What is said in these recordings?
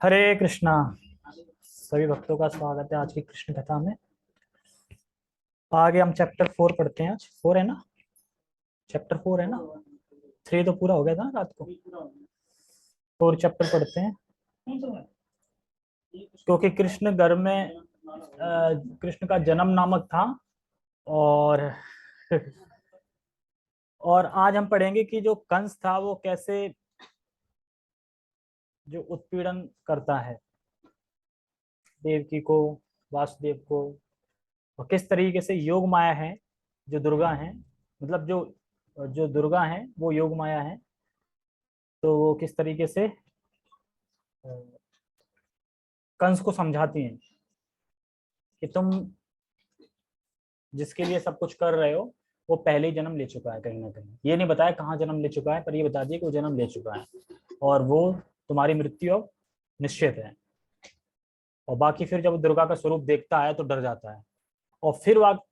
हरे कृष्णा। सभी भक्तों का स्वागत है आज की कृष्ण कथा में। आगे हम चैप्टर 4 पढ़ते हैं। आज 4 है ना? चैप्टर 4 है ना? 3 तो पूरा हो गया था रात को। 4 चैप्टर पढ़ते हैं क्योंकि कृष्ण घर में कृष्ण का जन्म नामक था। और और आज हम पढ़ेंगे कि जो कंस था वो कैसे जो उत्पीड़न करता है देवकी को, वासुदेव को, और किस तरीके से योग माया है, जो दुर्गा है, मतलब जो जो दुर्गा है वो योग माया है। तो वो किस तरीके से अ, कंस को समझाती हैं कि तुम जिसके लिए सब कुछ कर रहे हो वो पहले ही जन्म ले चुका है। कहीं ना कहीं ये नहीं बताया कहाँ जन्म ले चुका है, पर ये बता दिया कि वो जन्म ले चुका है और वो तुम्हारी मृत्यु अब निश्चित है। और बाकी फिर जब दुर्गा का स्वरूप देखता है तो डर जाता है और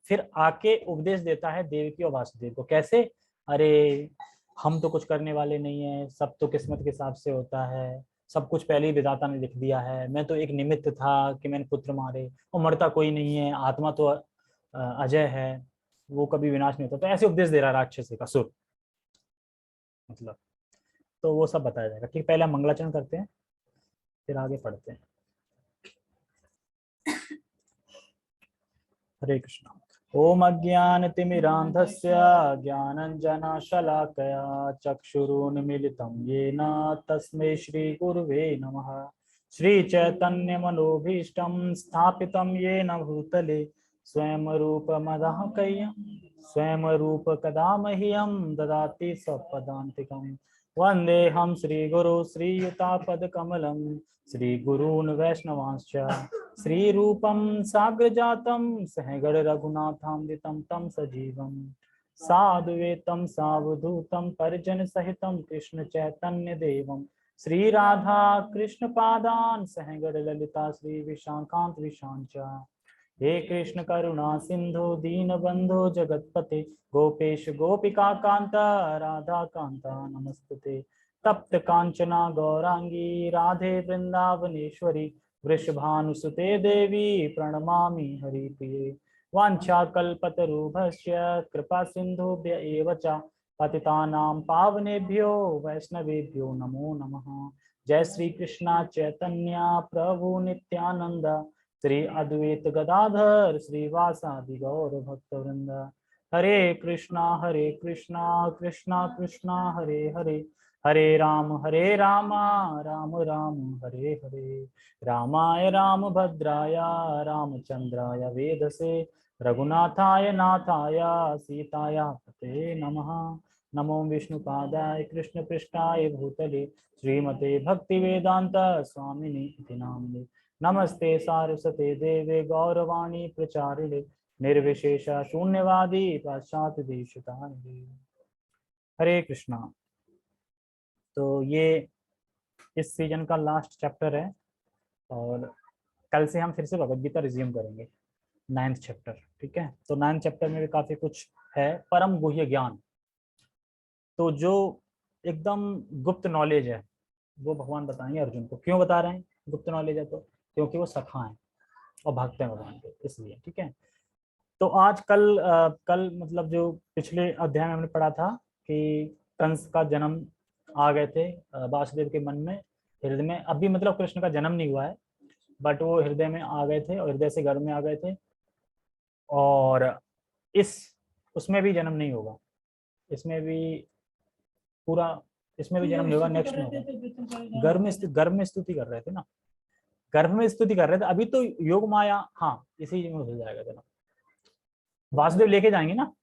फिर आके उपदेश देता है देवकी और वासुदेव को। कैसे? अरे हम तो कुछ करने वाले नहीं है, सब तो किस्मत के हिसाब से होता है, सब कुछ पहले ही विधाता ने लिख दिया है। मैं तो एक निमित्त था कि मैंने पुत्र मारे, और मरता कोई नहीं है, आत्मा तो अजय है, वो कभी विनाश नहीं होता। तो ऐसे उपदेश दे रहा है राक्षसी का सुर, मतलब। तो वो सब बताया जाएगा। ठीक, पहले हम मंगलाचरण करते हैं फिर आगे पढ़ते हैं। हरे कृष्णा। ओम अज्ञानतिमिरान्धस्य ज्ञानञ्जनशलाकया चक्षुरुन्मीलितं येन तस्मै श्रीगुरुवे नमः। श्रीचैतन्यमनोभीष्टं स्थापितं येन भूतले स्वयं रूपमदाहकय्यं स्वयं रूपकदा मह्यं ददाति स्वपदान्तिकं। वन्देऽहं श्रीगुरो श्रीयुतापदकमलं श्रीगुरून् वैष्णवांश्च श्रीरूपं साग्रजातं सहगण रघुनाथान्वितं तं सजीवं साद्वैतं सावधूतं परिजनसहितं कृष्ण चैतन्य देवं श्री राधा कृष्ण पादान् सहगण ललिता श्री विशाखान्त विशांच। हे कृष्ण करुणा सिंधु दीनबंधु जगतपते गोपेश गोपिका कांता राधा कांता नमस्तुते। तप्त कांचना गौरांगी राधे वृंदावनेश्वरी वृषभानुसुते देवी प्रणमामि हरिप्रिये। वाञ्छाकल्पतरुभ्यश्च कृपा सिन्धुभ्य एव च पतितानां पावनेभ्यो वैष्णवेभ्यो नमो नमः। जय श्री कृष्णा चैतन्य प्रभु नित्यानंद श्री अद्वैत गदाधर श्रीवासादि गौर भक्तवृंद। हरे कृष्णा कृष्णा कृष्णा हरे हरे, हरे राम राम राम हरे हरे। रामाय रामभद्राय रामचंद्राय वेधसे रघुनाथाय नाथाय सीताया पते नमः। नमो विष्णुपादाय कृष्णपृष्ठाय भूतले श्रीमते भक्तिवेदांत स्वामिनि इति नाम्ने। नमस्ते सारस्वते देवे गौरवाणी प्रचारिणे निर्विशेष शून्यवादी पाश्चात्य देशतारिणे। हरे कृष्णा। तो ये इस सीजन का लास्ट चैप्टर है और कल से हम फिर से भगवद गीता रिज्यूम करेंगे, 9th चैप्टर। ठीक है, तो 9th चैप्टर में भी काफी कुछ है। परम गुह्य ज्ञान, तो जो एकदम गुप्त नॉलेज है वो भगवान बताएंगे अर्जुन को। क्यों बता रहे हैं गुप्त नॉलेज है? तो क्योंकि वो सखा हैं और भक्त हैं भगवान के, इसलिए। ठीक है, तो आज कल मतलब जो पिछले अध्याय में हमने पढ़ा था कि कंस का जन्म आ गए थे वासुदेव के मन में, हृदय में। अभी मतलब कृष्ण का जन्म नहीं हुआ है, बट वो हृदय में आ गए थे और हृदय से घर में आ गए थे। और इस उसमें भी जन्म नहीं होगा, इसमें भी पूरा, इसमें भी जन्म नहीं होगा, नेक्स्ट में होगा। गर्भ में स्तुति कर रहे थे ना, गर्भ में स्तुति कर रहे थे। अभी तो योग माया, हाँ, इसी में हो जाएगा जन्म। वासुदेव लेके जाएंगे ना,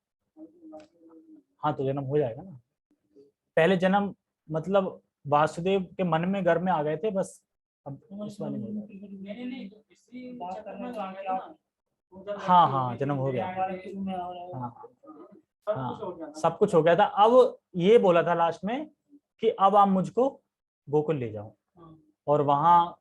हाँ, तो जन्म हो जाएगा ना। पहले जन्म मतलब वासुदेव के मन में घर में आ गए थे बस। अब इस वाले में हाँ हाँ जन्म हो गया। हाँ हाँ सब कुछ हो गया था। अब ये बोला था लास्ट में कि अब आप मुझको गोकुल ले जाओ और वहां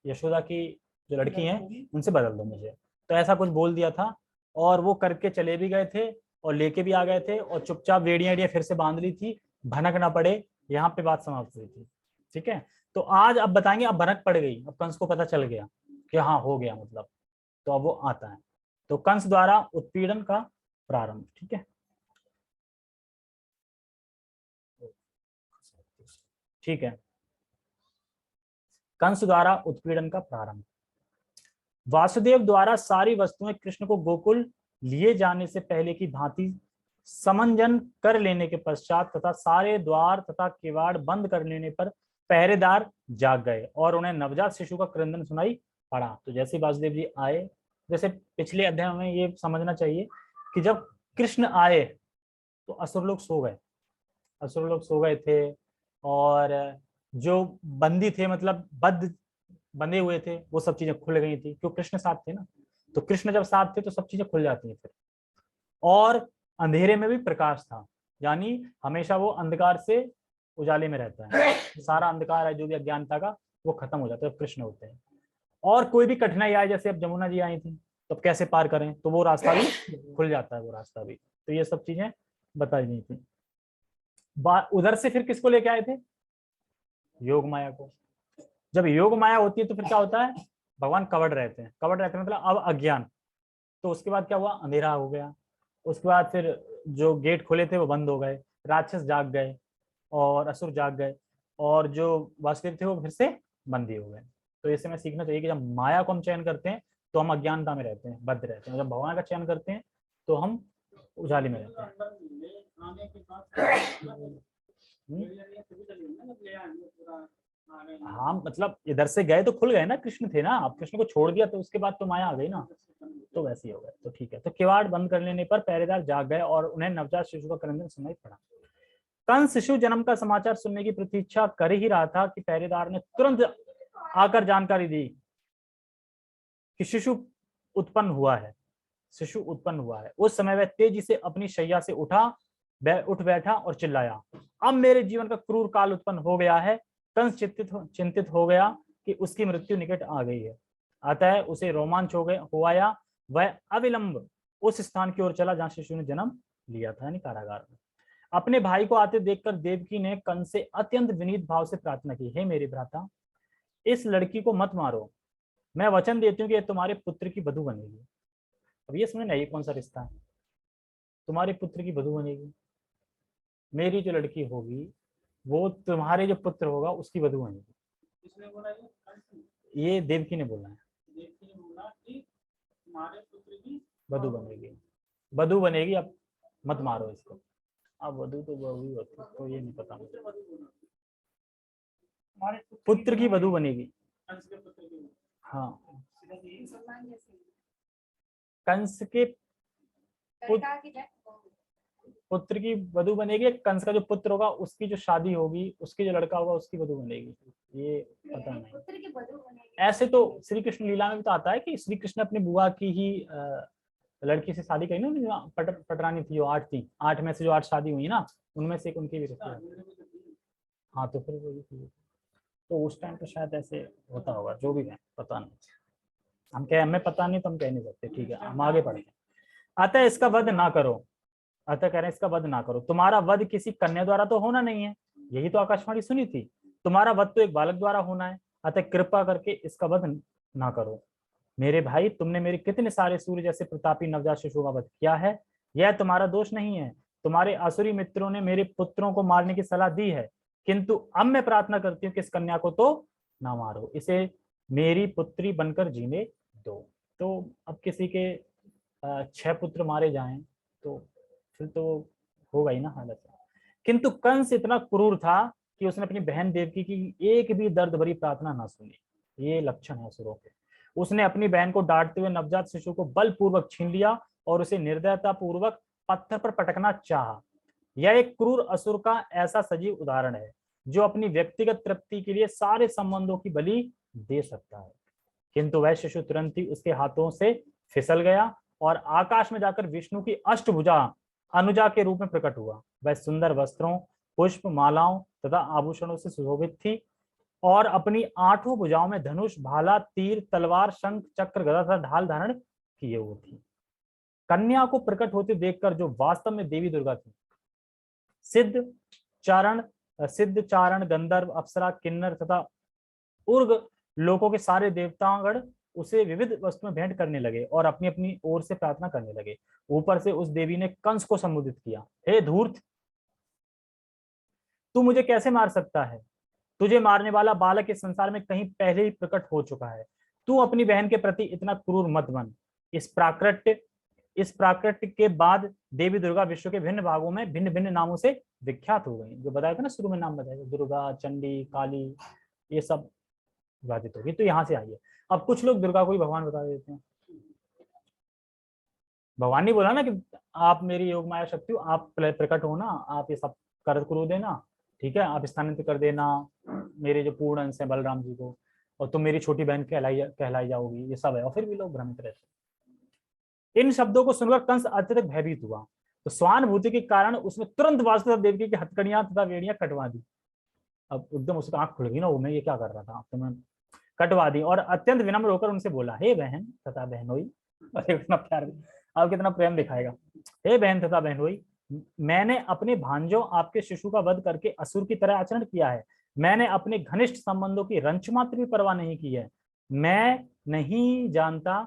यशोदा की जो लड़की है उनसे बदल दो मुझे। तो ऐसा कुछ बोल दिया था और वो करके चले भी गए थे और लेके भी आ गए थे और चुपचाप वेड़ियां फिर से बांध ली थी, भनक ना पड़े। यहाँ पे बात समाप्त हुई थी। ठीक है। तो आज अब बताएंगे, अब भनक पड़ गई, अब कंस को पता चल गया कि हाँ हो गया मतलब, तो अब वो आता है। तो कंस द्वारा उत्पीड़न का प्रारंभ। ठीक है, ठीक है। कंस द्वारा उत्पीड़न का प्रारंभ। वासुदेव द्वारा सारी वस्तुएं कृष्ण को गोकुल लिए जाने से पहले की भांति समंजन कर लेने के पश्चात तथा सारे द्वार तथा किवाड़ बंद कर लेने पर पहरेदार जाग गए और उन्हें नवजात शिशु का क्रंदन सुनाई पड़ा। तो जैसे वासुदेव जी आए, जैसे पिछले अध्याय में ये समझना चाहिए कि जब कृष्ण आए तो असुर लोग सो गए, असुर लोग सो गए थे, और जो बंदी थे मतलब बंधे हुए थे वो सब चीजें खुल गई थी, क्यों कृष्ण साथ थे ना। तो कृष्ण जब साथ थे तो सब चीजें खुल जाती हैं फिर। और अंधेरे में भी प्रकाश था, यानी हमेशा वो अंधकार से उजाले में रहता है, सारा अंधकार है जो भी अज्ञानता का वो खत्म हो जाता है जब कृष्ण होते हैं। और कोई भी कठिनाई आए, जैसे अब जमुना जी आई थी तब कैसे पार करें, तो वो रास्ता भी खुल जाता है, वो रास्ता भी। तो ये सब चीजें बताई गई थी। उधर से फिर किसको लेके आए थे, योग माया को। जब योग माया होती है तो फिर क्या होता है, भगवान कवड़ रहते हैं, कवड़ रहते हैं मतलब अब अज्ञान। तो उसके बाद क्या हुआ, अंधेरा हो गया। उसके बाद फिर जो गेट खुले थे वो बंद हो गए, राक्षस जाग गए और असुर जाग गए, और जो वासुदेव थे वो फिर से बंदी हो गए। तो इससे हमें सीखना चाहिए कि जब माया को हम चयन करते हैं तो हम अज्ञानता में रहते हैं, बद्ध रहते हैं, जब भगवान का चयन करते हैं तो हम उजाले में रहते हैं। हाँ मतलब इधर से गए तो खुल गए ना, कृष्ण थे ना, अब कृष्ण को छोड़ दिया तो उसके बाद तो माया आ गई ना, तो वैसे ही हो गए। तो ठीक है, तो किवाड़ बंद कर लेने पर पहरेदार जाग गए और उन्हें नवजात शिशु का क्रंदन सुनाई पड़ा। कंस शिशु जन्म का समाचार सुनने की प्रतीक्षा कर ही रहा था कि पहरेदार ने तुरंत आकर जानकारी दी कि शिशु उत्पन्न हुआ है, शिशु उत्पन्न हुआ है। उस समय वह तेजी से अपनी शैया से उठ बैठा और चिल्लाया, अब मेरे जीवन का क्रूर काल उत्पन्न हो गया है। कंस चिंतित हो गया कि उसकी मृत्यु निकट आ गई है, अतः उसे रोमांच हो आया। वह अविलंब उस स्थान की ओर चला जहां शिशु ने जन्म लिया था, यानी कारागार में। अपने भाई को आते देखकर देवकी ने कंस से अत्यंत विनीत भाव से प्रार्थना की, हे मेरे भ्राता, इस लड़की को मत मारो, मैं वचन देती हूँ कि तुम्हारे पुत्र की वधू बनेगी। अब ये समझना, ये कौन सा रिश्ता है, तुम्हारे पुत्र की वधू बनेगी, मेरी जो लड़की होगी वो तुम्हारे जो पुत्र होगा उसकी वधू बनेगी। किसने बोला ये देवकी ने बोला है, देवकी ने बोला कि तुम्हारे पुत्र की वधू बनेगी, वधू बनेगी, अब मत मारो इसको। अब वधू तो वही होती है, तो ये नहीं पता मुझे, पुत्र की वधू बनेगी। हाँ, कंस के पुत्र की वधू बनेगी, कंस का जो पुत्र होगा उसकी जो शादी होगी, उसकी जो लड़का होगा उसकी वधू बनेगी, ये पता नहीं। ऐसे तो श्री कृष्ण लीला में भी तो आता है कि श्री कृष्ण अपनी बुआ की ही लड़की से शादी करी ना, पटरानी थी, जो 8 थी, 8 में से जो 8 शादी हुई ना, उनमें से एक उनकी भी रिश्ते। हाँ तो फिर वही थी, तो उस टाइम तो शायद ऐसे होता होगा, जो भी है पता नहीं, हमें पता नहीं तो हम कह नहीं सकते। ठीक है, हम आगे बढ़ते हैं। अतः इसका वध ना करो, अतः कह रहे हैं इसका वध ना करो, तुम्हारा वध किसी कन्या द्वारा तो होना नहीं है, यही तो आकाशवाणी सुनी थी, तुम्हारा वध तो एक बालक द्वारा होना है, अतः कृपा करके इसका वध ना करो। मेरे भाई, तुमने मेरे कितने सारे सूर्य जैसे प्रतापी नवजात शिशु का वध किया है, यह तुम्हारा दोष नहीं है। तुम्हारे असुरी मित्रों ने मेरे पुत्रों को मारने की सलाह दी है, किंतु अब मैं प्रार्थना करती हूँ कि इस कन्या को तो ना मारो, इसे मेरी पुत्री बनकर जीने दो। तो अब किसी के 6 पुत्र मारे जाएं तो फिर तो होगा ही ना हालत। किंतु कंस इतना क्रूर था कि उसने अपनी बहन देवकी की एक भी दर्द भरी प्रार्थना ना सुनी, ये लक्षण है असुरों के। उसने अपनी बहन को डांटते हुए नवजात शिशु को बलपूर्वक छीन लिया और उसे निर्दयता पूर्वक पत्थर पर पटकना चाहा। यह एक क्रूर असुर का ऐसा सजीव उदाहरण है जो अपनी व्यक्तिगत तृप्ति के लिए सारे संबंधों की बलि दे सकता है। किंतु वह शिशु तुरंत ही उसके हाथों से फिसल गया और आकाश में जाकर विष्णु की अष्टभुजा अनुजा के रूप में प्रकट हुआ। वह सुंदर वस्त्रों, पुष्प, मालाओं तथा आभूषणों से सुशोभित थी और अपनी 8 भुजाओं में धनुष, भाला, तीर, तलवार, शंख, चक्र, गदा तथा ढाल धारण किए हुए थी। कन्या को प्रकट होते देखकर जो वास्तव में देवी दुर्गा थी, सिद्ध, चारण, सिद्ध, चारण, गंधर्व, अप्सरा, किन्नर तथा उर्ग लोगों के सारे देवतागण उसे विविध वस्तुएं भेंट करने लगे और अपनी अपनी ओर से प्रार्थना करने लगे। ऊपर से उस देवी ने कंस को संबोधित किया, हे धूर्त, तू मुझे कैसे मार सकता है? तुझे मारने वाला बालक इस संसार में कहीं पहले ही प्रकट हो चुका है। तू अपनी बहन के प्रति इतना क्रूर मत बन। इस प्राकृत्य के बाद देवी दुर्गा विश्व के भिन्न भागों में भिन्न भिन्न नामों से विख्यात हो गई। जो बताया था ना शुरू में, नाम बताया था, दुर्गा, चंडी, काली, ये सब विभाजित होगी। तो यहाँ से आई है। अब कुछ लोग दुर्गा को ही भगवान बता देते हैं। भगवान ने बोला ना कि आप मेरी योग माया शक्ति हो, आप प्रकट हो ना, आप ये सब कर करो देना, ठीक है, आप स्थानांतरित कर देना मेरे जो पूर्ण अंश है बलराम जी को, और तुम मेरी छोटी बहन कहलाई जाओगी, ये सब है। और फिर भी लोग भ्रमित रहते। इन शब्दों को सुनकर कंस अत्यधिक भयभीत हुआ, तो स्वानुभूति के कारण उसने तुरंत वासुदेव देवकी की हथकड़ियां तथा वेड़ियां कटवा दी। अब एकदम उसका आंख खुल गई ना, वो मैं ये क्या कर रहा था, तो मैं कटवा दी और अत्यंत विनम्र होकर उनसे बोला, हे बहन तथा बहनोई, कितना प्यार, अब कितना प्रेम दिखाएगा, हे बहन तथा बहनोई, मैंने अपने भांजों आपके शिशु का वध करके असुर की तरह आचरण किया है। मैंने अपने घनिष्ठ संबंधों की रंच मात्र भी परवाह नहीं की है। मैं नहीं जानता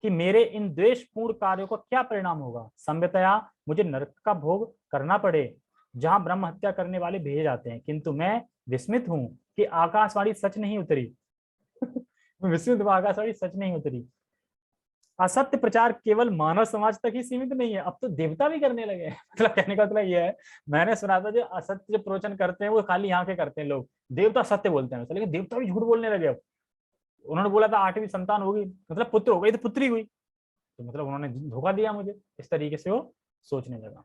कि मेरे इन द्वेषपूर्ण कार्यों का क्या परिणाम होगा। संभवतया मुझे नरक का भोग करना पड़े, जहां ब्रह्म हत्या करने वाले भेजे जाते हैं, किंतु मैं विस्मित हूं कि आकाशवाणी सच नहीं उतरी। विस्मित हूं, आकाशवाणी सच नहीं उतरी। असत्य प्रचार केवल मानव समाज तक ही सीमित नहीं है, अब तो देवता भी करने लगे हैं। मतलब कहने का मतलब ये है, मैंने सुना था जो असत्य जो प्रवचन करते हैं वो खाली यहाँ के करते हैं लोग, देवता सत्य बोलते हैं, लेकिन देवता भी झूठ बोलने लगे। अब उन्होंने बोला था 8वीं संतान होगी, मतलब पुत्र हो गई, तो पुत्री हुई, तो मतलब उन्होंने धोखा दिया मुझे, इस तरीके से वो सोचने लगा।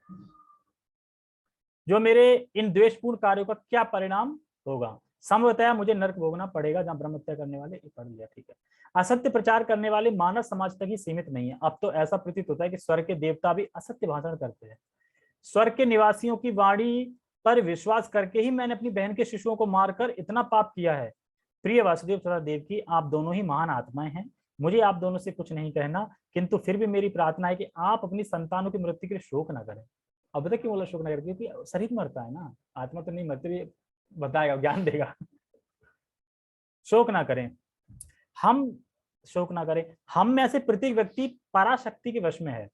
जो मेरे इन द्वेषपूर्ण कार्यों का क्या परिणाम होगा, संभवतः मुझे नरक भोगना पड़ेगा, जहां ब्रह्म हत्या करने वाले, पढ़ लिया, ठीक है। असत्य प्रचार करने वाले मानव समाज तक ही सीमित नहीं है, अब तो ऐसा प्रतीत होता है कि स्वर्ग के देवता भी असत्य भाषण करते हैं। स्वर्ग के निवासियों की वाणी पर विश्वास करके ही मैंने अपनी बहन के शिशुओं को मारकर इतना पाप किया है। प्रिय वासुदेव तथा देवकी, आप दोनों ही महान आत्माएं हैं, मुझे आप दोनों से कुछ नहीं कहना, किंतु फिर भी मेरी प्रार्थना है कि आप अपनी संतानों की मृत्यु के लिए शोक न करें। अब बता क्यों बोला शोक न करें, क्योंकि शरीर मरता है ना, आत्मा तो नहीं मरती, बताएगा, ज्ञान देगा। शोक ना करें, हम शोक ना करें, हम में से प्रत्येक व्यक्ति पराशक्ति के वश में है,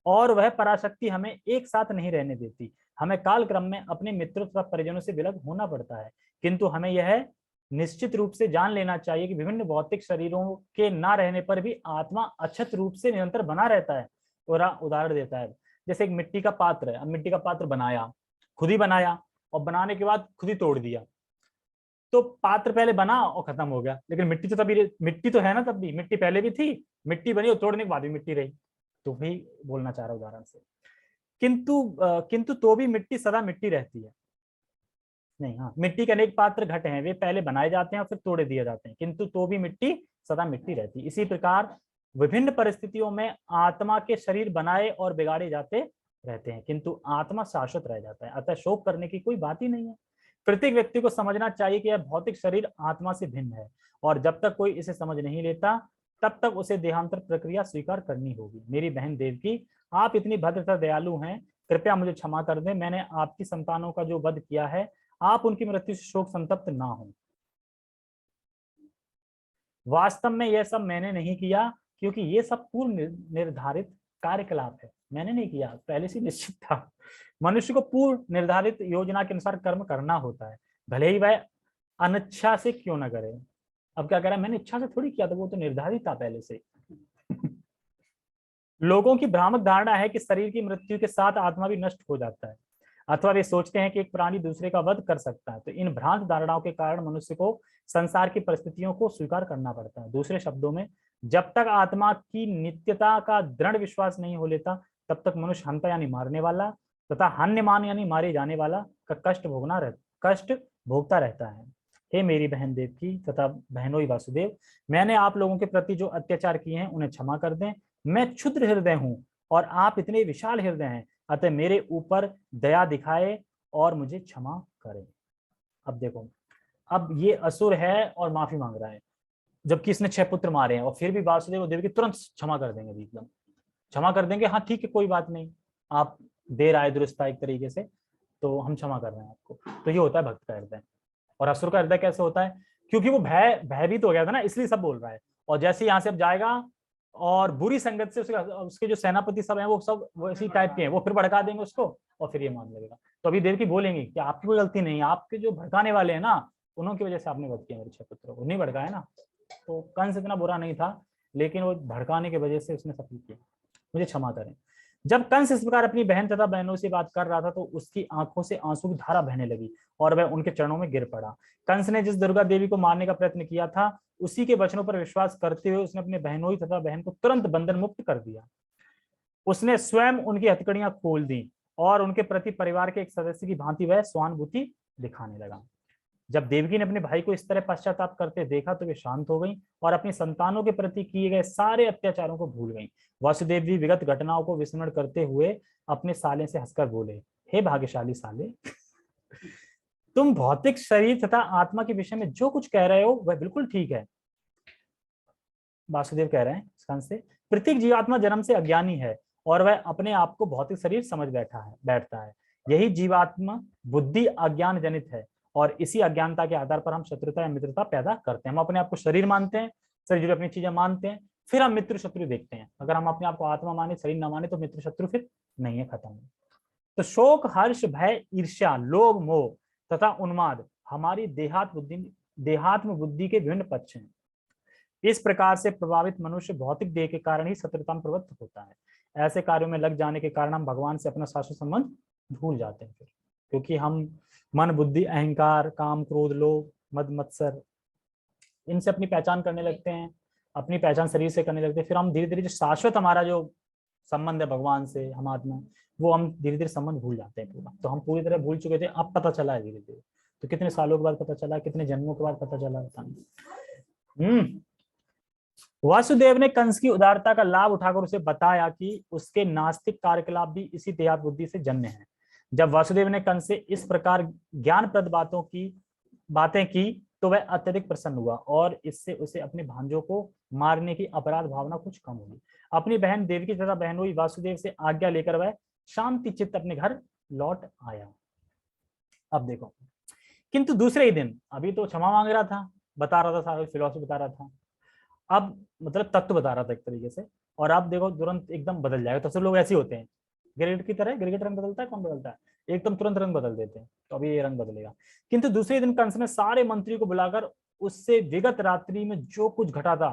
और वह पराशक्ति हमें एक साथ नहीं रहने देती। हमें काल क्रम में अपने मित्रों तथा परिजनों से विलग होना पड़ता है, किंतु हमें यह निश्चित रूप से जान लेना चाहिए कि विभिन्न भौतिक शरीरों के ना रहने पर भी आत्मा अक्षत रूप से निरंतर बना रहता है। और उदाहरण देता है, जैसे एक मिट्टी का पात्र है, अब मिट्टी का पात्र बनाया, खुद ही बनाया, और बनाने के बाद खुद ही तोड़ दिया, तो पात्र पहले बना और खत्म हो गया, लेकिन मिट्टी तो तभी, मिट्टी तो है ना, तब भी मिट्टी पहले भी थी, मिट्टी बनी और तोड़ने के बाद भी मिट्टी रही। तो वही बोलना चाह रहा उदाहरण से। किंतु तो भी मिट्टी सदा मिट्टी रहती है नहीं, हाँ, मिट्टी के अनेक पात्र घट हैं, वे पहले बनाए जाते हैं और फिर तोड़े दिए जाते हैं, किंतु तो भी मिट्टी सदा मिट्टी रहती है। इसी प्रकार विभिन्न परिस्थितियों में आत्मा के शरीर बनाए और बिगाड़े जाते रहते हैं, किंतु आत्मा शाश्वत रह जाता है, अतः शोक करने की कोई बात ही नहीं है। प्रत्येक व्यक्ति को समझना चाहिए कि यह भौतिक शरीर आत्मा से भिन्न है, और जब तक कोई इसे समझ नहीं लेता तब तक उसे देहांतर प्रक्रिया स्वीकार करनी होगी। मेरी बहन देवकी, आप इतनी भद्र तथा दयालु हैं, कृपया मुझे क्षमा कर दें, मैंने आपकी संतानों का जो वध किया है, आप उनकी मृत्यु से शोक संतप्त ना हो। वास्तव में यह सब मैंने नहीं किया, क्योंकि ये सब पूर्व निर्धारित कार्यकलाप है, मैंने नहीं किया, पहले से निश्चित था। मनुष्य को पूर्व निर्धारित योजना के अनुसार कर्म करना होता है, भले ही वह अनिच्छा से क्यों न करे। अब क्या कह रहा है, मैंने इच्छा से थोड़ी किया था, वो तो निर्धारित था पहले से। लोगों की भ्रामक धारणा है कि शरीर की मृत्यु के साथ आत्मा भी नष्ट हो जाता है, अथवा वे सोचते हैं कि एक प्राणी दूसरे का वध कर सकता है। तो इन भ्रांत धारणाओं के कारण मनुष्य को संसार की परिस्थितियों को स्वीकार करना पड़ता है। दूसरे शब्दों में, जब तक आत्मा की नित्यता का दृढ़ विश्वास नहीं हो लेता, तब तक मनुष्य हंता यानी मारने वाला तथा हन्यमान यानी मारे जाने वाला का कष्ट भोगता रहता है। हे मेरी बहन देवकी तथा बहनोई वासुदेव, मैंने आप लोगों के प्रति जो अत्याचार किए हैं उन्हें क्षमा कर दें। मैं क्षुद्र हृदय हूँ और आप इतने विशाल हृदय हैं, अतः मेरे ऊपर दया दिखाए और मुझे क्षमा करें। अब देखो, अब ये असुर है और माफी मांग रहा है, जबकि इसने 6 पुत्र मारे हैं, और फिर भी वासुदेव और देवकी तुरंत क्षमा कर देंगे, एकदम क्षमा कर देंगे, हाँ ठीक है कोई बात नहीं, आप देर आए दुरुस्त आए, एक तरीके से तो हम क्षमा कर रहे हैं आपको। तो ये होता है भक्त का हृदय। और असुर का हृदय कैसे होता है? क्योंकि वो भयभीत हो गया था ना, इसलिए सब बोल रहा है। और जैसे यहाँ से अब जाएगा और बुरी संगत से उसके जो सेनापति सब हैं वो सब वैसी टाइप के हैं, वो फिर भड़का देंगे उसको और फिर ये मान लगेगा। तो अभी देवकी बोलेंगे कि आपकी कोई गलती नहीं है, आपके जो भड़काने वाले हैं ना उन्हों की वजह से आपने वध किया मेरे 6 पुत्रों को, नहीं भड़काया ना। तो कंस इतना बुरा नहीं था, लेकिन वो भड़काने की वजह से उसने सफल किया, मुझे क्षमा करें। जब कंस इस प्रकार अपनी बहन तथा बहनों से बात कर रहा था तो उसकी आंखों से आंसू की धारा बहने लगी और वह उनके चरणों में गिर पड़ा। कंस ने जिस दुर्गा देवी को मारने का प्रयत्न किया था उसी के वचनों पर विश्वास करते हुए उसने अपने बहनोई तथा बहन को तुरंत बंधन मुक्त कर दिया। उसने स्वयं उनकी हथकड़ियां खोल दी और उनके प्रति परिवार के एक सदस्य की भांति वह सहानुभूति दिखाने लगा। जब देवकी ने अपने भाई को इस तरह पश्चाताप करते देखा तो वे शांत हो गई और अपनी संतानों के प्रति किए गए सारे अत्याचारों को भूल गई। वासुदेव भी विगत घटनाओं को विस्मरण करते हुए अपने साले से हंसकर बोले, हे भाग्यशाली साले, तुम भौतिक शरीर तथा आत्मा के विषय में जो कुछ कह रहे हो वह बिल्कुल ठीक है। वासुदेव कह रहे हैं कंस से, प्रत्येक जीवात्मा जन्म से अज्ञानी है और वह अपने आप को भौतिक शरीर समझ बैठता है। यही जीवात्मा बुद्धि अज्ञान जनित है और इसी अज्ञानता के आधार पर हम शत्रुता या मित्रता पैदा करते हैं। हम अपने आप को शरीर मानते हैं, शरीर जुड़ी अपनी चीजें मानते हैं, फिर हम मित्र शत्रु देखते हैं। अगर हम अपने आप को आत्मा माने शरीर न माने तो मित्र शत्रु फिर नहीं है, खत्म है। तो शोक हर्ष भय ईर्ष्या लोभ मोह तथा उन्माद हमारी देहात्म बुद्धि के विभिन्न पक्ष हैं। इस प्रकार से प्रभावित मनुष्य भौतिक देह के कारण ही शत्रुता में प्रवृत्त होता है। ऐसे कार्यों में लग जाने के कारण हम भगवान से अपना शाश्वत संबंध भूल जाते हैं फिर, क्योंकि हम मन बुद्धि अहंकार काम क्रोध लोभ मद मत्सर इनसे अपनी पहचान करने लगते हैं, अपनी पहचान शरीर से करने लगते हैं। फिर हम धीरे धीरे जो शाश्वत हमारा जो संबंध है भगवान से, हम आत्मा, वो हम धीरे धीरे संबंध भूल जाते हैं पूरा। तो हम पूरी तरह भूल चुके थे, अब पता चला है धीरे धीरे। तो कितने सालों के बाद पता चला, कितने जन्मों के बाद पता चला, पता नहीं। वासुदेव ने कंस की उदारता का लाभ उठाकर उसे बताया कि उसके नास्तिक कार्यकलाप भी इसी देहात बुद्धि से जन्य है। जब वासुदेव ने कंस से इस प्रकार ज्ञानप्रद बातें की तो वह अत्यधिक प्रसन्न हुआ और इससे उसे अपने भांजों को मारने की अपराध भावना कुछ कम हुई। अपनी बहन देवकी तथा बहनोई वासुदेव से आज्ञा लेकर वह शांति चित्त अपने घर लौट आया। अब देखो, किंतु दूसरे ही दिन, अभी तो क्षमा मांग रहा था, बता रहा था, सारा फिलॉसफी बता रहा था, अब मतलब तत्व बता रहा था एक तरीके से, और अब देखो तुरंत एकदम बदल जाएगा। तो सब लोग ऐसे होते हैं, गिरगिट की तरह, गिरगिट रंग बदलता है, कौन बदलता है, एकदम तुरंत रंग बदल देते हैं। तो अभी ये रंग बदलेगा। किंतु दूसरे दिन कंस ने सारे मंत्री को बुलाकर उससे विगत रात्रि में जो कुछ घटा था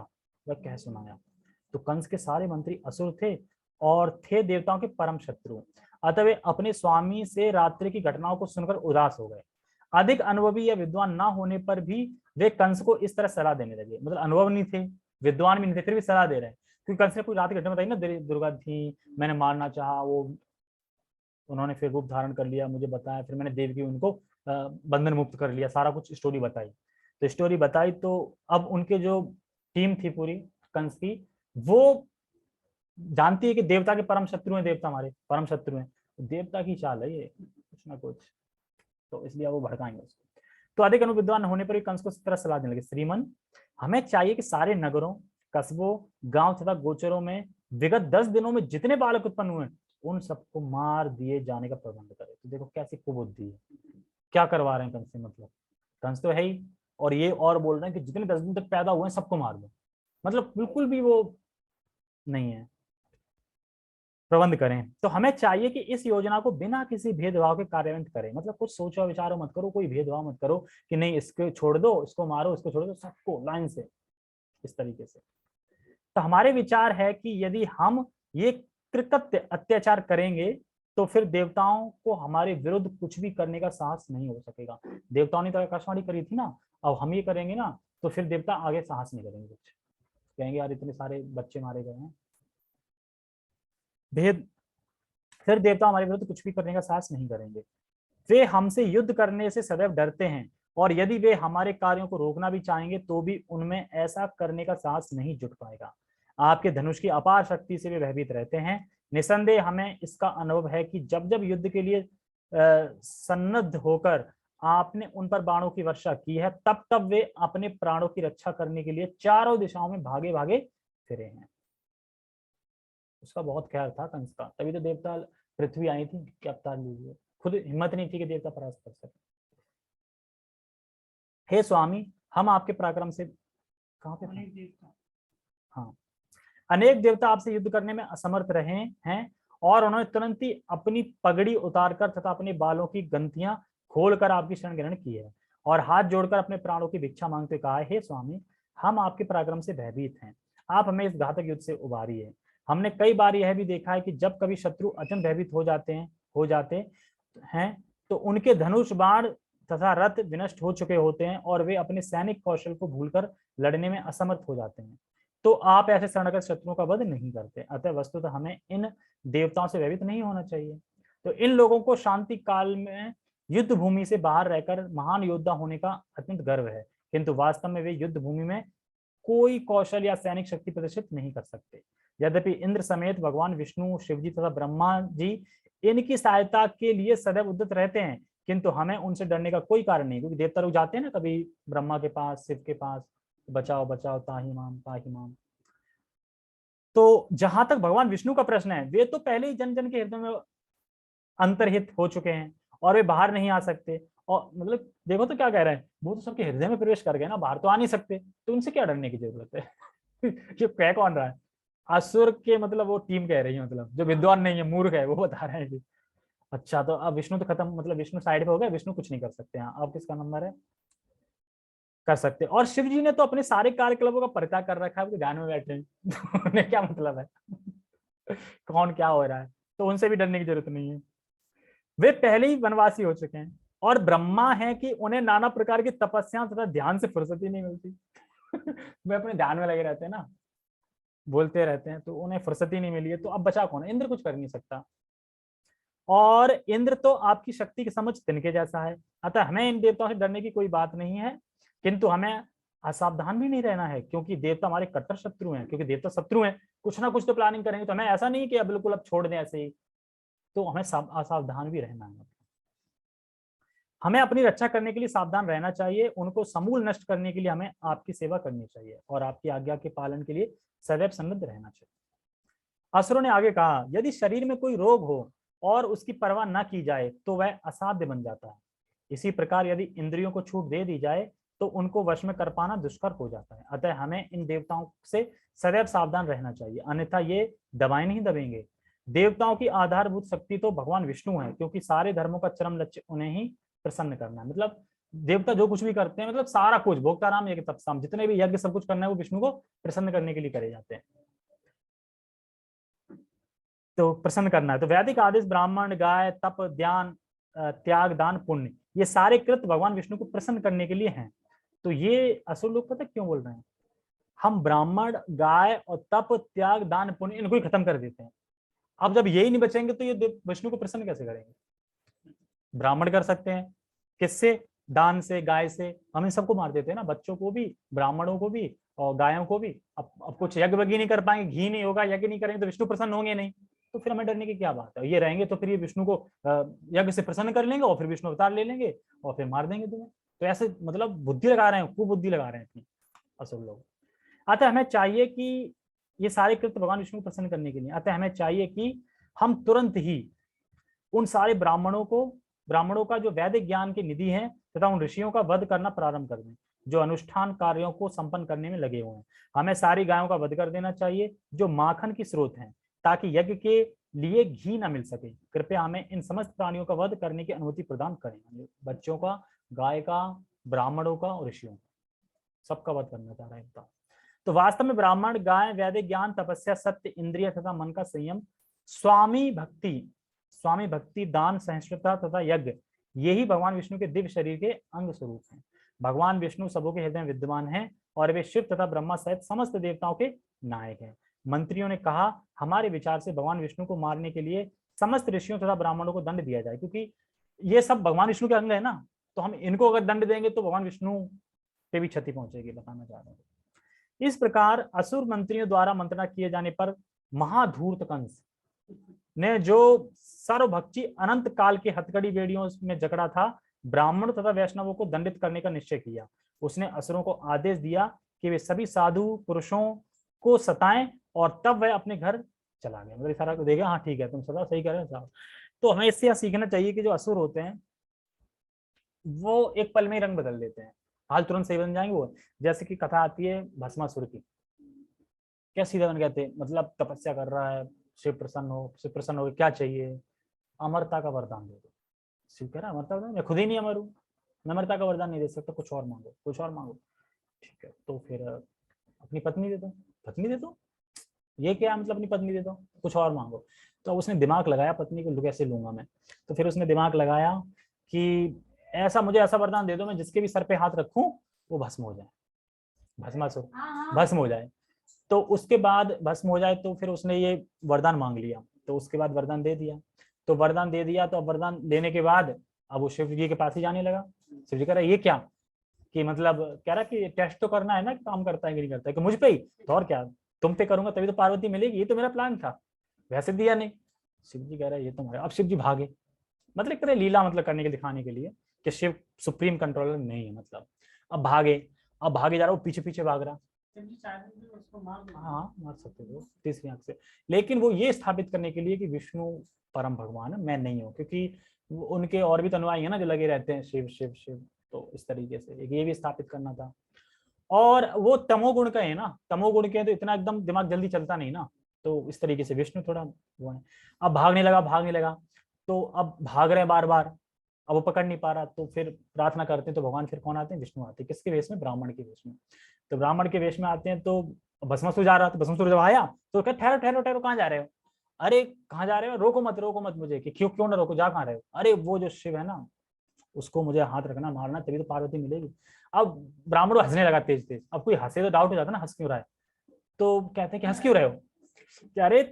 वह कह सुनाया। तो कंस के सारे मंत्री असुर थे और थे देवताओं के परम शत्रु, अतः वे अपने स्वामी से रात्रि की घटनाओं को सुनकर उदास हो गए। अधिक अनुभवी या विद्वान ना होने पर भी वे कंस को इस तरह सलाह देने लगे, मतलब अनुभव नहीं थे, विद्वान भी नहीं थे, फिर भी सलाह दे रहे हैं। क्योंकि कंस ने कोई रात की घटना बताई ना, दुर्गा थी, मैंने मारना चाहा, वो उन्होंने फिर रूप धारण कर लिया, मुझे बताया, फिर मैंने देवकी उनको बंधन मुक्त कर लिया, सारा कुछ स्टोरी बताई। तो स्टोरी बताई तो अब उनके जो टीम थी पूरी कंस की, वो जानती है कि देवता के परम शत्रु हैं, देवता हमारे परम शत्रु हैं, देवता की चाल है ये कुछ ना कुछ, तो इसलिए वो भड़काएंगे उसको। तो अधिक अनुविद्वान होने पर भी कंस को इस तरह सलाह देने लगे, श्रीमन हमें चाहिए कि सारे नगरों कस्बों गांव तथा गोचरों में विगत 10 दिनों में जितने बालक उत्पन्न हुए उन सबको मार दिए जाने का प्रबंध करे। तो देखो कैसी कुबुद्धि है, क्या करवा रहे हैं कंस से, मतलब कंस तो है ही, और ये और बोल रहे हैं कि जितने 10 दिन तक पैदा हुए हैं सबको मार दो, मतलब बिल्कुल भी वो नहीं है, प्रबंध करें। तो हमें चाहिए कि इस योजना को बिना किसी भेदभाव के कार्यान्वित करें, मतलब कुछ सोचो विचारो मत करो, कोई भेदभाव मत करो कि नहीं इसको छोड़ दो, इसको मारो, इसको छोड़ दो, सबको लाइन से, इस तरीके से। तो हमारे विचार है कि यदि हम ये कृत्य अत्याचार करेंगे तो फिर देवताओं को हमारे विरुद्ध कुछ भी करने का साहस नहीं हो सकेगा। देवताओं ने तो आकाशवाणी करी थी ना, अब हम ये करेंगे ना तो फिर देवता आगे साहस नहीं करेंगे, कुछ कहेंगे यार इतने सारे बच्चे मारे गए हैं, भेद, फिर देवता हमारे विरुद्ध कुछ भी करने का साहस नहीं करेंगे। वे हमसे युद्ध करने से सदैव डरते हैं और यदि वे हमारे कार्यों को रोकना भी चाहेंगे तो भी उनमें ऐसा करने का साहस नहीं जुट पाएगा। आपके धनुष की अपार शक्ति से वे भयभीत रहते हैं। निसंदेह हमें इसका अनुभव है कि जब जब युद्ध के लिए सन्नद्ध होकर आपने उन पर बाणों की वर्षा की है तब तब वे अपने प्राणों की रक्षा करने के लिए चारों दिशाओं में भागे भागे फिरे हैं। उसका बहुत ख्याल था कंस का, तभी तो देवता पृथ्वी आई थी कि अवतार लीजिए, खुद हिम्मत नहीं थी कि देवता परास्त कर सके। हे स्वामी, हम आपके पराक्रम से, कहाँ पे था? हाँ, अनेक देवता आपसे युद्ध करने में असमर्थ रहे हैं और उन्होंने तुरंत ही अपनी पगड़ी उतारकर तथा अपने बालों की गंतियां खोलकर आपकी शरण ग्रहण की है और हाथ जोड़कर अपने प्राणों की भिक्षा मांगते कहा है, हे स्वामी, हम आपके पराक्रम से भयभीत हैं, आप हमें इस घातक युद्ध से उबारिए। हमने कई बार यह भी देखा है कि जब कभी शत्रु अत्यंत भयभीत हो जाते हैं तो उनके धनुष बाण तथा रथ विनष्ट हो चुके होते हैं और वे अपने सैनिक कौशल को भूलकर लड़ने में असमर्थ हो जाते हैं। तो आप ऐसे शरणगत शत्रुओं का वध नहीं करते, अतः वस्तुतः हमें इन देवताओं से भयभीत नहीं होना चाहिए। तो इन लोगों को शांति काल में युद्ध भूमि से बाहर रहकर महान योद्धा होने का अत्यंत गर्व है, किंतु वास्तव में वे युद्ध भूमि में कोई कौशल या सैनिक शक्ति प्रदर्शित नहीं कर सकते। यद्यपि इंद्र समेत भगवान विष्णु, शिवजी तथा ब्रह्मा जी इनकी सहायता के लिए सदैव उद्यत रहते हैं, किंतु हमें उनसे डरने का कोई कारण नहीं, क्योंकि देवता लोग जाते हैं ना कभी ब्रह्मा के पास, शिव के पास, बचाओ बचाओ ताहि माम। तो जहां तक भगवान विष्णु का प्रश्न है, वे तो पहले ही जन जन के हृदय में अंतर्हित हो चुके हैं और वे बाहर नहीं आ सकते। और मतलब देखो तो क्या कह रहे हैं, वो तो सबके हृदय में प्रवेश कर गए ना, बाहर तो आ नहीं सकते, तो उनसे क्या डरने की जरूरत है? ये कह कौन रहा है? असुर के मतलब वो टीम कह रही है, मतलब जो विद्वान नहीं है, मूर्ख है, वो बता रहे हैं कि अच्छा तो अब विष्णु तो खत्म, मतलब विष्णु साइड पे हो गया, विष्णु कुछ नहीं कर सकते हैं, अब किसका नंबर है? कर सकते। और शिव जी ने तो अपने सारे कार्यकलापों का परित्याग कर रखा है, वो ध्यान में बैठे हैं। तो उन्हें क्या मतलब है कौन क्या हो रहा है, तो उनसे भी डरने की जरूरत नहीं है, वे पहले ही वनवासी हो चुके हैं। और ब्रह्मा है कि उन्हें नाना प्रकार की तपस्या तथा ध्यान से फुर्सत ही नहीं मिलती। वे अपने ध्यान में लगे रहते हैं ना, बोलते रहते हैं, तो उन्हें फुर्सत ही नहीं मिली है, तो अब बचा कौन है? इंद्र कुछ कर नहीं सकता, और इंद्र तो आपकी शक्ति की समझ तिनके जैसा है, अतः हमें इन देवताओं से डरने की कोई बात नहीं है, किंतु हमें असावधान भी नहीं रहना है, क्योंकि देवता हमारे कट्टर शत्रु हैं, क्योंकि देवता शत्रु हैं, कुछ ना कुछ तो प्लानिंग करेंगे, तो हमें ऐसा नहीं कि अब बिल्कुल अब छोड़ दें ऐसे ही, तो हमें असावधान भी रहना है। हमें अपनी रक्षा करने के लिए सावधान रहना चाहिए, उनको समूल नष्ट करने के लिए हमें आपकी सेवा करनी चाहिए और आपकी आज्ञा के पालन के लिए सदैव सन्नद्ध रहना चाहिए। असुरों ने आगे कहा, यदि शरीर में कोई रोग हो और उसकी परवाह न की जाए तो वह असाध्य बन जाता है। इसी प्रकार यदि इंद्रियों को छूट दे दी जाए तो उनको वश में कर पाना दुष्कर हो जाता है। अतः हमें इन देवताओं से सदैव सावधान रहना चाहिए, अन्यथा ये दबाएं नहीं दबेंगे। देवताओं की आधारभूत शक्ति तो भगवान विष्णु है, क्योंकि सारे धर्मों का चरम लक्ष्य उन्हें ही प्रसन्न करना है। मतलब देवता जो कुछ भी करते हैं, मतलब सारा कुछ भोक्ताराम यज्ञ तपसाम, जितने भी यज्ञ सब कुछ करना है वो विष्णु को प्रसन्न करने के लिए करे जाते हैं, तो प्रसन्न करना है। तो वैदिक आदेश ब्राह्मण, गाय, तप, ध्यान, त्याग, दान, पुण्य, ये सारे कृत भगवान विष्णु को प्रसन्न करने के लिए हैं। तो ये असुर लोग पता क्यों बोल रहे हैं, हम ब्राह्मण, गाय और तप, त्याग, दान, पुण्य इनको ही खत्म कर देते हैं। अब जब यही नहीं बचेंगे तो ये विष्णु को प्रसन्न कैसे करेंगे? ब्राह्मण कर सकते हैं, किससे? दान से, गाय से, हम इन सबको मार देते हैं ना, बच्चों को भी, ब्राह्मणों को भी और गायों को भी। अब कुछ यज्ञ वज्ञ नहीं कर पाएंगे, घी नहीं होगा, यज्ञ नहीं करेंगे तो विष्णु प्रसन्न होंगे नहीं, तो फिर हमें डरने की क्या बात है? ये रहेंगे तो फिर ये विष्णु को यज्ञ से प्रसन्न कर लेंगे और फिर विष्णु अवतार ले लेंगे और फिर मार देंगे तुम्हें। तो ऐसे मतलब बुद्धि लगा रहे हैं, खूब बुद्धि लगा रहे हैं अपनी असुर लोग। अतः हमें चाहिए कि ये सारे कृत्य भगवान विष्णु को प्रसन्न करने के लिए, अतः हमें चाहिए कि हम तुरंत ही उन सारे ब्राह्मणों का जो वैदिक ज्ञान की निधि है तथा उन ऋषियों का वध करना प्रारंभ कर दें जो अनुष्ठान कार्यों को संपन्न करने में लगे हुए हैं। हमें सारी गायों का वध कर देना चाहिए जो माखन की स्रोत हैं, ताकि यज्ञ के लिए घी न मिल सके। कृपया हमें इन समस्त प्राणियों का वध करने की अनुमति प्रदान करें। बच्चों का, गाय का, ब्राह्मणों का और ऋषियों का, सबका वध करना चाह रहा है। तो वास्तव में ब्राह्मण, गाय, वैदिक ज्ञान, तपस्या, सत्य, इंद्रिय तथा मन का संयम, स्वामी भक्ति, दान, सहिष्णुता तथा यज्ञ, यही भगवान विष्णु के दिव्य शरीर के अंग स्वरूप हैं। भगवान विष्णु सबों के हृदय में विद्यमान हैं और वे शिव तथा ब्रह्मा सहित समस्त देवताओं के नायक हैं। मंत्रियों ने कहा, हमारे विचार से भगवान विष्णु को मारने के लिए समस्त ऋषियों तथा ब्राह्मणों को दंड दिया जाए, क्योंकि ये सब भगवान विष्णु के अंग है ना, तो हम इनको अगर दंड देंगे तो भगवान विष्णु पे भी क्षति पहुंचेगी, बताना चाह रहे हैं। इस प्रकार असुर मंत्रियों द्वारा मंत्रणा किए जाने पर महाधूर्त कंस ने, जो सर्वभक्षी अनंत काल के हथकड़ी बेड़ियों में जकड़ा था, ब्राह्मण तथा वैष्णवों को दंडित करने का निश्चय किया। उसने असुरों को आदेश दिया कि वे सभी साधु पुरुषों को सताएं और तब वह अपने घर चला गया। मतलब सारा को देगा, हाँ ठीक है तुम सदा सही कह रहे हो साहब। तो हमें इससे यह सीखना चाहिए कि जो असुर होते हैं वो एक पल में ही रंग बदल देते हैं, हाल तुरंत सही बन जाएंगे वो। जैसे कि कथा आती है भस्मासुर की, क्या सीधा बन गए थे, मतलब तपस्या कर रहा है, शिव प्रसन्न हो, क्या चाहिए, अमरता का वरदान दे दो। शिव कह रहा है अमरता, मैं खुद ही नहीं अमर हूँ, मैं अमरता का वरदान नहीं दे सकता, कुछ और मांगो, कुछ और मांगो। ठीक है, तो फिर अपनी पत्नी दे दो। पत्नी दे दो, ये क्या मतलब अपनी पत्नी दे दो, कुछ और मांगो। तो उसने दिमाग लगाया, पत्नी को कैसे लूंगा मैं। तो फिर उसने दिमाग लगाया कि ऐसा मुझे ऐसा वरदान दे दो मैं जिसके भी सर पे हाथ रखूं वो भस्म हो जाए, भस्मासुर भस्म हो जाए। तो उसके बाद भस्म हो जाए, तो फिर उसने ये वरदान मांग लिया, तो उसके बाद वरदान दे दिया। तो वरदान दे दिया, तो अब वरदान देने के बाद अब वो शिव जी के पास ही जाने लगा। शिव जी कह रहा है ये क्या, कि मतलब कह रहा कि टेस्ट तो करना है ना कि काम करता है कि नहीं करता है, कि मुझ पे ही, तो और क्या, तुम पे करूंगा तभी तो पार्वती मिलेगी, ये तो मेरा प्लान था, वैसे दिया नहीं। शिव जी कह रहा है ये तुम्हारे, अब शिव जी भागे, मतलब एक तरह लीला मतलब करने के दिखाने के लिए कि शिव सुप्रीम कंट्रोलर नहीं है, मतलब अब भागे। अब भागे जा रहा, वो पीछे पीछे भाग रहा। हाँ मार सकते हो तीसरी आंख से, लेकिन वो ये स्थापित करने के लिए कि विष्णु परम भगवान है, मैं नहीं हूँ, क्योंकि उनके और भी तो अनुयायी है ना जो लगे रहते हैं शिव शिव शिव। तो इस तरीके से एक ये भी स्थापित करना था। और वो तमोगुण का है ना, तमोगुण के तो इतना एकदम दिमाग जल्दी चलता नहीं ना, तो इस तरीके से विष्णु थोड़ा वो है। अब भागने लगा, भागने लगा, तो अब भाग रहे बार बार, अब वो पकड़ नहीं पा रहा, तो फिर प्रार्थना करते हैं, तो भगवान फिर कौन आते हैं, विष्णु आते हैं, किसके वेश में, ब्राह्मण के वेश में। तो ब्राह्मण के वेश में आते हैं, तो भस्मासुर जा रहा था, भस्मासुर जब आया तो कहते ठहरो ठहरो ठहरो, कहाँ जा रहे हो, अरे कहाँ जा रहे हो, रोको मत मुझे, कि क्यों क्यों ना रोको, जा कहाँ रहे हो, अरे वो जो शिव है ना उसको मुझे हाथ रखना, मारना, तभी तो पार्वती मिलेगी। अब ब्राह्मण हंसने लगा तेज तेज, अब कोई हंसे तो डाउट हो जाता ना हंस क्यों रहा है। तो कहते हैं कि हंस क्यों रहे हो, कि अरे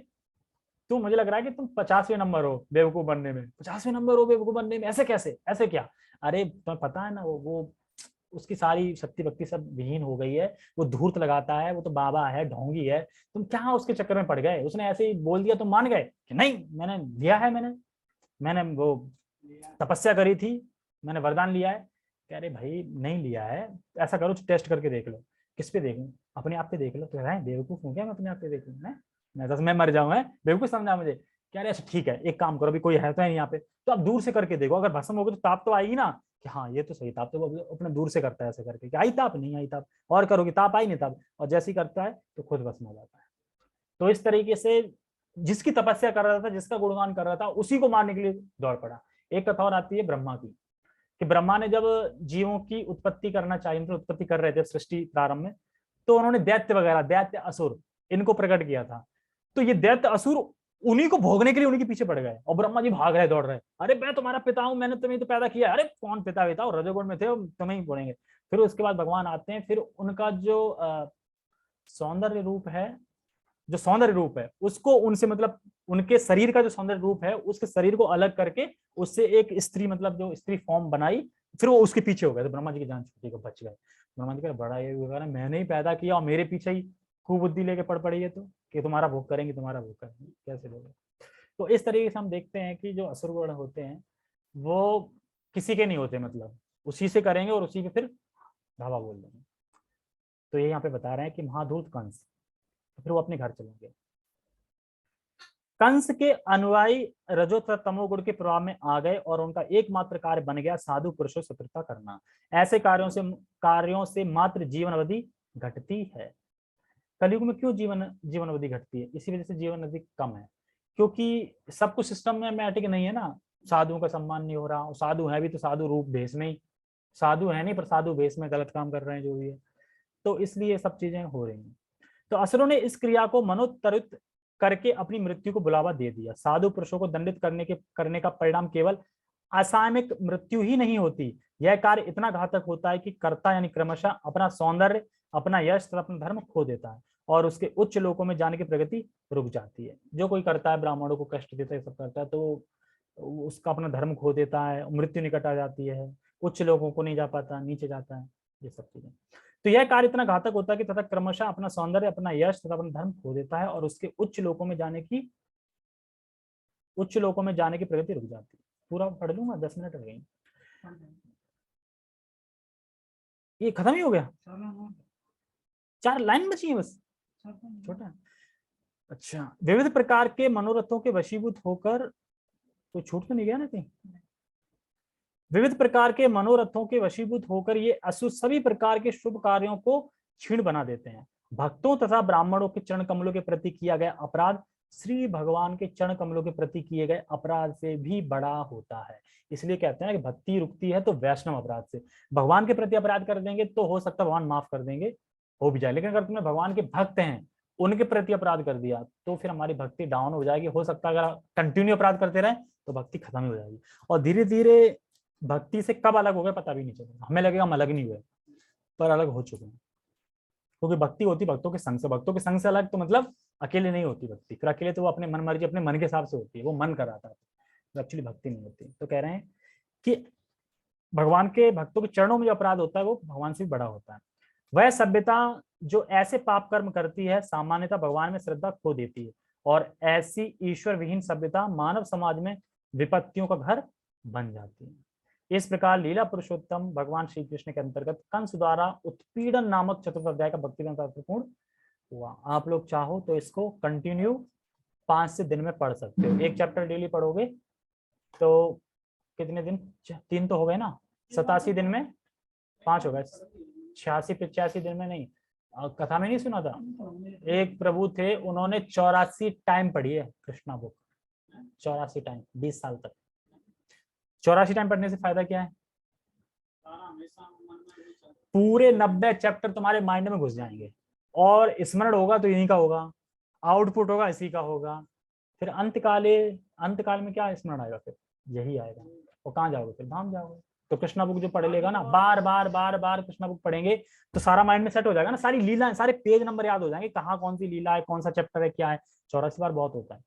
तू, मुझे लग रहा है कि तुम 50वें नंबर हो बेवकूफ बनने में, 50वें नंबर हो बेवकूफ बनने में, ऐसे कैसे, ऐसे क्या, अरे तुम्हें पता है ना वो उसकी सारी शक्ति भक्ति सब विहीन हो गई है, वो धूर्त लगाता है, वो तो बाबा है, ढोंगी है, तुम क्या उसके चक्कर में पड़ गए, उसने ऐसे ही बोल दिया तुम मान गए कि नहीं मैंने लिया है, मैंने मैंने वो तपस्या करी थी, मैंने वरदान लिया है। कह रहे भाई नहीं लिया है, ऐसा करो टेस्ट करके देख लो। किस पे देखूं, अपने आप पे देख लो। तो कह रहा है बेवकूफ हूँ क्या मैं अपने आप पे देखूं, मैं तो मैं मर जाऊं, है बेवकूफ समझा मुझे। कह रहे अच्छा ठीक है एक काम करो, अभी कोई है तो नहीं यहाँ पे, तो आप दूर से करके देखो, अगर भस्म होगी तो ताप तो आएगी ना, कि हाँ ये तो सही ताप, तो वो अपने दूर से करता है ऐसे करके, कि आई ताप, नहीं आई ताप, और करोगे ताप आई नहीं ताप, और जैसे ही करता है तो खुद भस्म हो जाता है। तो इस तरीके से जिसकी तपस्या कर रहा था, जिसका गुणगान कर रहा था, उसी को मारने के लिए दौड़ पड़ा। एक कथा और आती है ब्रह्मा की, कि ब्रह्मा ने जब जीवों की उत्पत्ति करना चाहिए, मतलब उत्पत्ति कर रहे थे सृष्टि प्रारंभ में, तो उन्होंने दैत्य वगैरह, दैत्य असुर इनको प्रकट किया था। तो ये दैत्य असुर उन्हीं को भोगने के लिए उन्हीं के पीछे पड़ गए, और ब्रह्मा जी भाग रहे, दौड़ रहे, अरे मैं तुम्हारा पिता हूं, मैंने तुम्हें तो पैदा किया, अरे कौन पिता पिता, और रजोगुण में थे, तुम्हें ही बोलेंगे। फिर उसके बाद भगवान आते हैं, फिर उनका जो सौंदर्य रूप है, जो सौंदर्य रूप है उसको उनसे, मतलब उनके शरीर का जो सौंदर्य रूप है उसके शरीर को अलग करके उससे एक स्त्री, मतलब जो स्त्री फॉर्म बनाई, फिर वो उसके पीछे हो गए, तो ब्रह्मा जी की जान छूटी को बच गए। ब्रह्मा जी का बड़ा ये वगैरह, मैंने ही पैदा किया और मेरे पीछे ही कुबुद्धि लेके पड़ पड़ी है, तो कि तुम्हारा भोग करेंगे, तुम्हारा भोग करेंगे, कैसे लोग। तो इस तरीके से हम देखते हैं कि जो असुरगण होते हैं वो किसी के नहीं होते, मतलब उसी से करेंगे और उसी पे फिर धावा बोल देंगे। तो ये यहाँ पे बता रहे हैं कि महाधूत कंस, तो फिर वो अपने घर चलेंगे। कंस के अनुयायी रजो तथा तमोगुण के प्रभाव में आ गए और उनका एकमात्र कार्य बन गया साधु पुरुषों से शत्रुता करना। ऐसे कार्यों से मात्र जीवन अवधि घटती है। कलयुग में क्यों जीवन अवधि घटती है, इसी वजह से जीवन अवधि कम है, क्योंकि सब कुछ सिस्टम में मैटिक नहीं है ना। साधुओं का सम्मान नहीं हो रहा, साधु है भी तो साधु रूप भेष में ही, साधु है नहीं पर साधु भेष में गलत काम कर रहे हैं जो भी है, तो इसलिए सब चीजें हो रही हैं। तो असुरों ने इस क्रिया को मनोत्तरित करके अपनी मृत्यु को बुलावा दे दिया। साधु पुरुषों को दंडित करने का परिणाम केवल असामयिक मृत्यु ही नहीं होती, यह कार्य इतना घातक होता है कि कर्ता यानी क्रमशः अपना सौंदर्य, अपना यश तथा अपना धर्म खो देता है और उसके उच्च लोकों में जाने की प्रगति रुक जाती है। जो कोई करता है, ब्राह्मणों को कष्ट देता है, सब करता है, तो उसका अपना धर्म खो देता है, मृत्यु निकट आ जाती है, उच्च लोगों को नहीं जा पाता, नीचे जाता है, ये सब चीजें। तो यह कार्य इतना घातक होता है कि तथा क्रमशः अपना सौंदर्य, अपना यश तथा अपना धर्म खो देता है और उसके उच्च लोकों में जाने की प्रगति रुक जाती है। पूरा पढ़ लूंगा, 10 मिनट हो गई, ये खत्म ही हो गया, 4 लाइन बची है बस, छोटा। अच्छा, विविध प्रकार के मनोरथों के वशीभूत होकर कोई छूट तो नहीं गया ना कहीं। विविध प्रकार के मनोरथों के वशीभूत होकर ये असुर सभी प्रकार के शुभ कार्यों को क्षीण बना देते हैं। भक्तों तथा ब्राह्मणों के चरण कमलों के प्रति किया गया अपराध श्री भगवान के चरण कमलों के प्रति किए गए अपराध से भी बड़ा होता है। इसलिए कहते हैं कि भक्ति रुकती है तो वैष्णव अपराध से। भगवान के प्रति अपराध कर देंगे तो हो सकता है भगवान माफ कर देंगे, हो भी जाए, लेकिन अगर तुमने भगवान के भक्त हैं उनके प्रति अपराध कर दिया तो फिर हमारी भक्ति डाउन हो जाएगी। हो सकता है अगर कंटिन्यू अपराध करते रहे तो भक्ति खत्म ही हो जाएगी। और धीरे धीरे भक्ति से कब अलग हो गए पता भी नहीं चलेगा, हमें लगेगा हम अलग नहीं हुए पर अलग हो चुके हैं। क्योंकि भक्ति होती भक्तों के संग से, भक्तों के संग से अलग तो मतलब अकेले नहीं होती भक्ति, फिर अकेले तो वो अपने मन मर्जी अपने मन के हिसाब से होती है, वो मन कराता है, तो एक्चुअली भक्ति नहीं होती। तो कह रहे हैं कि भगवान के भक्तों के चरणों में जो अपराध होता है वो भगवान से भी बड़ा होता है। वह सभ्यता जो ऐसे पाप कर्म करती है सामान्यतः भगवान में श्रद्धा खो देती है, और ऐसी ईश्वर विहीन सभ्यता मानव समाज में विपत्तियों का घर बन जाती है। इस प्रकार लीला पुरुषोत्तम भगवान श्री कृष्ण के अंतर्गत कंस द्वारा उत्पीड़न नामक चतुर्थ अध्याय का भक्तिगण तात्पर्यपूर्ण हुआ। आप लोग चाहो तो इसको कंटिन्यू 5 से दिन में पढ़ सकते हो। एक चैप्टर डेली पढ़ोगे तो कितने दिन, 3 तो हो गए ना, 87 दिन में 5 हो गए, 86-85 दिन में नहीं। कथा में नहीं सुना था, एक प्रभु थे उन्होंने 84 टाइम पढ़ी है कृष्णा बुक, 84 टाइम, 20 साल तक। 84 टाइम पढ़ने से फायदा क्या है? पूरे 90 चैप्टर तुम्हारे माइंड में घुस जाएंगे, और स्मरण होगा तो इन्हीं का होगा, आउटपुट होगा इसी का होगा। फिर अंत काल में क्या स्मरण आएगा? फिर यही आएगा। और कहाँ जाओगे? फिर धाम जाओगे। तो कृष्णा बुक जो पढ़ लेगा ना, बार बार कृष्णा बुक पढ़ेंगे तो सारा माइंड में सेट हो जाएगा ना, सारी लीला, सारे पेज नंबर याद हो जाएंगे, कहाँ कौन सी लीला है, कौन सा चैप्टर है, क्या है। 84 बार बहुत होता है।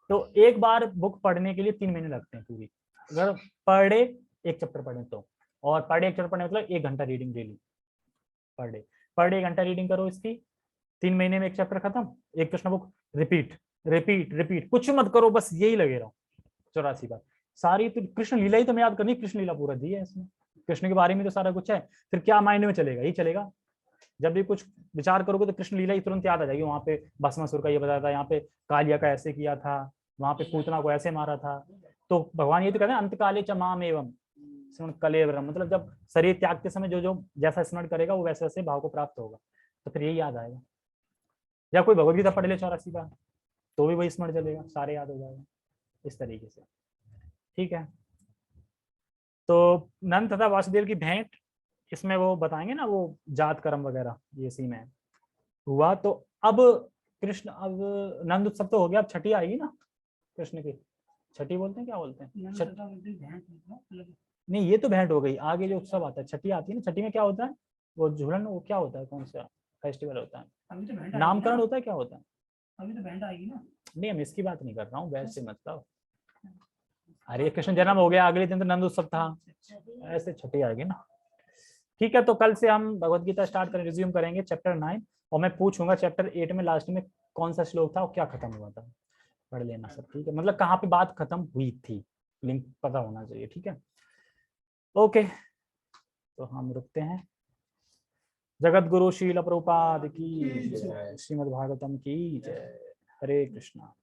तो एक बार बुक पढ़ने के लिए 3 महीने लगते हैं पूरी, अगर पर डे एक चैप्टर पढ़े तो। और पर डे एक चैप्टर पढ़ने मतलब 1 घंटा रीडिंग डेली पर डे। 1 घंटा रीडिंग करो इसकी, 3 महीने में एक चैप्टर खत्म। एक Krishna book repeat repeat repeat, कुछ मत करो, बस यही लगे रहो 84 बार। सारी तो कृष्ण लीला ही तो याद करनी, कृष्ण लीला पूरा दी है इसमें, कृष्ण के बारे में तो सारा कुछ है। फिर क्या माइंड में चलेगा? ही चलेगा। जब भी कुछ विचार करोगे तो कृष्ण लीला ही तुरंत याद आ जाएगी। वहां पे भस्मासुर का ये बताया था, यहाँ पे कालिया का ऐसे किया था, वहां पे पूतना को ऐसे मारा था। तो भगवान ये तो कहते हैं अंतकाले च माम एवं स्मरण कलेवरम, मतलब जब शरीर त्यागते समय जो जो जैसा स्मरण करेगा वो वैसे वैसे भाव को प्राप्त होगा, तो फिर यही याद आएगा। या कोई भगवद गीता पढ़ ले 84 बार तो भी वही स्मरण चलेगा, सारे याद हो जाएगा इस तरीके से। ठीक है, तो नंद तथा वासुदेव की भेंट, इसमें वो बताएंगे ना वो जात कर्म वगैरह, ये सी में हुआ। तो अब कृष्ण, अब नंद उत्सव तो हो गया, अब छठी आएगी ना कृष्ण की, छठी बोलते हैं, क्या बोलते हैं? नहीं, ये तो भेंट हो गई, आगे जो उत्सव आता है छठी आती है ना। छठी में क्या होता है? वो झूलन, वो क्या होता है, कौन सा फेस्टिवल होता है? नामकरण होता है, क्या होता है? अभी तो भेंट आएगी ना। नहीं, हम इसकी बात नहीं कर रहा हूँ, वैसे मतलब हरे कृष्ण जन्म हो गया, अगले दिन तो नंद उत्सव था, ऐसे छठी आएगी ना। ठीक है, तो कल से हम भगवत गीता स्टार्ट करें, रिज्यूम करेंगे चैप्टर 9, और मैं पूछूंगा चैप्टर 8 में लास्ट में कौन सा श्लोक था और क्या खत्म हुआ था, पढ़ लेना सब। ठीक है, मतलब कहाँ पे बात खत्म हुई थी, लिंक पता होना चाहिए। ठीक है, ओके, तो हम रुकते हैं। जगत गुरु श्रील प्रभुपाद की जय, श्रीमद् भागवतम की जय। हरे कृष्णा।